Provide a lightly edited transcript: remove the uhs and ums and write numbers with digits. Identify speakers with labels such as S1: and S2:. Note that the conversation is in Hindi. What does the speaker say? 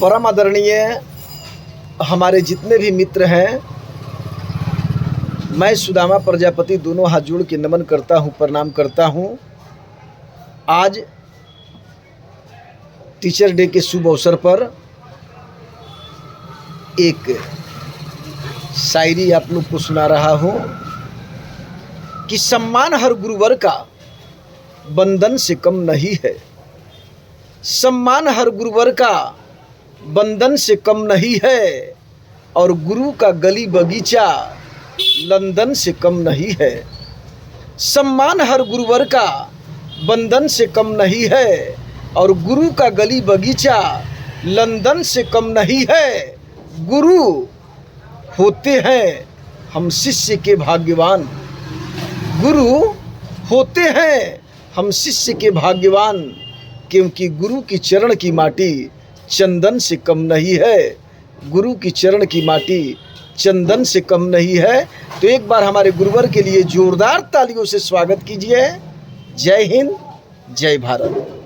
S1: परम आदरणीय हमारे जितने भी मित्र हैं, मैं सुदामा प्रजापति दोनों हाथ जोड़ के नमन करता हूँ, प्रणाम करता हूँ। आज टीचर डे के शुभ अवसर पर एक शायरी आप लोग को सुना रहा हूँ कि सम्मान हर गुरुवर का बंधन से कम नहीं है। सम्मान हर गुरुवर का बंधन से कम नहीं है, और गुरु का गली बगीचा लंदन से कम नहीं है। सम्मान हर गुरुवर का बंधन से कम नहीं है, और गुरु का गली बगीचा लंदन से कम नहीं है। गुरु होते हैं हम शिष्य के भाग्यवान, गुरु होते हैं हम शिष्य के भाग्यवान, क्योंकि गुरु की चरण की माटी चंदन से कम नहीं है। गुरु की चरण की माटी चंदन से कम नहीं है। तो एक बार हमारे गुरुवर के लिए जोरदार तालियों से स्वागत कीजिए। जय हिंद, जय भारत।